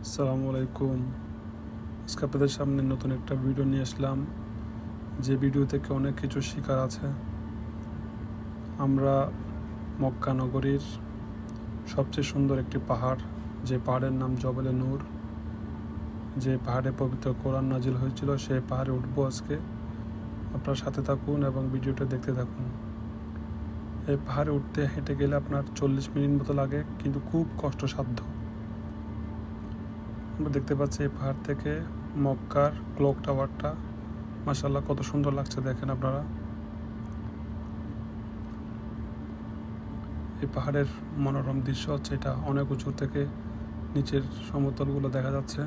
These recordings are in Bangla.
আসসালামু আলাইকুম। আজকে আপনাদের সামনে নতুন একটা ভিডিও নিয়ে আসলাম, যে ভিডিও থেকে অনেক কিছু শেখার আছে। আমরা মক্কা নগরীর সবচেয়ে সুন্দর একটি পাহাড়, যে পাহাড়ের নাম জবলে নূর, যে পাহাড়ে পবিত্র কোরআন নাজিল হয়েছিল, সেই পাহাড়ে উঠবো আজকে। আপনার সাথে থাকুন এবং ভিডিওটা দেখতে থাকুন। এই পাহাড়ে উঠতে হেঁটে গেলে আপনার 40 মিনিট মতো লাগে, কিন্তু খুব কষ্টসাধ্য। আমরা দেখতে পাচ্ছি এই পাহাড় থেকে মক্কার ক্লক টাওয়ারটা। মাশাআল্লাহ, কত সুন্দর লাগছে দেখেন আপনারা। এই পাহাড়ের মনোরম দৃশ্য হচ্ছে এটা। অনেক উঁচু থেকে নিচের সমতলগুলো দেখা যাচ্ছে।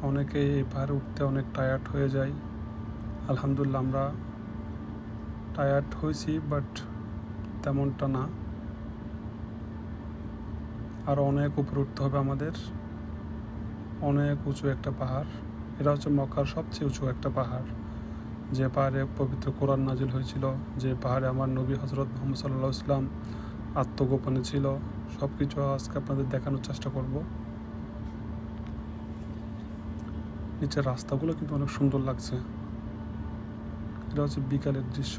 অনেকেই এই পাহাড়ে উঠতে অনেক টায়ার্ড হয়ে যায়। আলহামদুলিল্লাহ, আমরা টায়ার্ড হয়েছি, বাট তেমনটা না। আরও অনেক উপরে উঠতে হবে আমাদের। অনেক উঁচু একটা পাহাড়। এটা হচ্ছে মক্কার সবচেয়ে উঁচু একটা পাহাড়, যে পাহাড়ে পবিত্র কোরআন নাজিল হয়েছিল, যে পাহাড়ে আমার নবী হজরত মুহাম্মদ সাল্লাল্লাহু আলাইহি ওয়াসাল্লাম আত্মগোপনে ছিল। সব কিছু আজকে আপনাদের দেখানোর চেষ্টা করব। নিচের রাস্তাগুলো কিন্তু অনেক সুন্দর লাগছে। এটা হচ্ছে বিকালের দৃশ্য।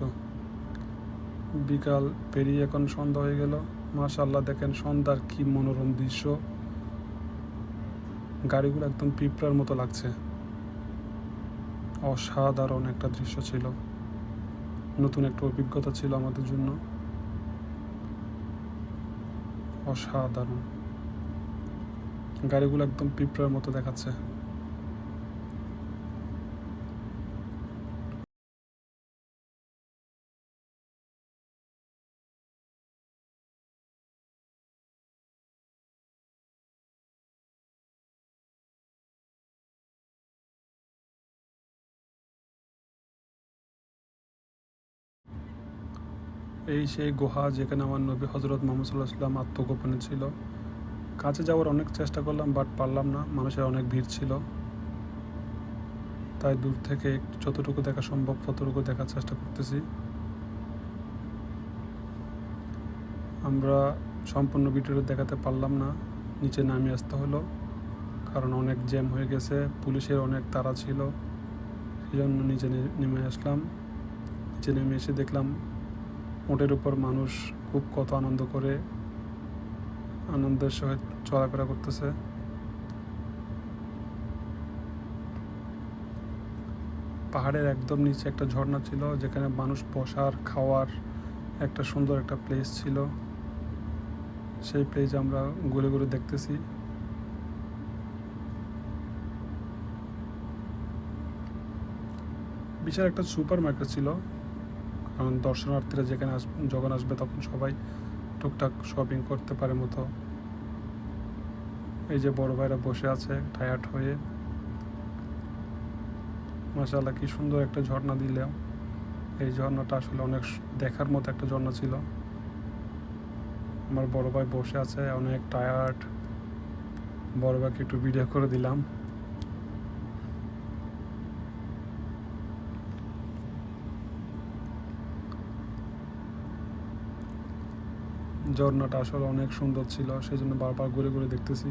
বিকাল পেরিয়ে এখন সন্ধ্যা হয়ে গেল। মাশাআল্লাহ, দেখেন সন্ধ্যার কি মনোরম দৃশ্য। গাড়িগুলো একদম পিঁপড়ার মতো লাগছে। অসাধারণ একটা দৃশ্য ছিল। নতুন একটা অভিজ্ঞতা ছিল আমাদের জন্য। অসাধারণ। গাড়িগুলো একদম পিঁপড়ার মতো দেখাচ্ছে। এই সেই গুহা, যেখানে আমার নবী হজরত মুহাম্মদ সাল্লাল্লাহু আলাইহি ওয়াসাল্লাম আত্মগোপনে ছিল। কাছে যাওয়ার অনেক চেষ্টা করলাম, বাট পারলাম না। মানুষের অনেক ভিড় ছিল, তাই দূর থেকে যতটুকু দেখা সম্ভব ততটুকু দেখার চেষ্টা করতেছি। আমরা সম্পূর্ণ ভিডিওটা দেখাতে পারলাম না, নিচে নামিয়ে আসতে হলো, কারণ অনেক জ্যাম হয়ে গেছে, পুলিশের অনেক তাড়া ছিল। সেই জন্য নিচে নেমে আসলাম। নিচে নেমে এসে দেখলাম উটের উপর মানুষ খুব কত আনন্দ করে, আনন্দের সহিত চলাফেরা করতেছে। পাহাড়ের একদম নিচে একটা ঝর্ণা ছিল, যেখানে মানুষ বসার খাওয়ার একটা সুন্দর একটা প্লেস ছিল। সেই প্লেস আমরা ঘুরে ঘুরে দেখতেছি। বিশাল একটা সুপার মার্কেট ছিল, কারণ দর্শনার্থীরা যেখানে যখন আসবে তখন সবাই টুকটাক শপিং করতে পারে মতো। এই যে বড় ভাইরা বসে আছে টায়ার্ড হয়ে। মাশাআল্লাহ, কি সুন্দর একটা ঝর্ণা দিল। এই ঝর্ণাটা আসলে অনেক দেখার মতো একটা ঝর্ণা ছিল। আমার বড় ভাই বসে আছে, অনেক টায়ার্ড। বড় ভাইকে একটু ভিডিও করে দিলাম। ঝর্ণাটা আসলে অনেক সুন্দর ছিল, সেই জন্য বারবার ঘুরে ঘুরে দেখতেছি।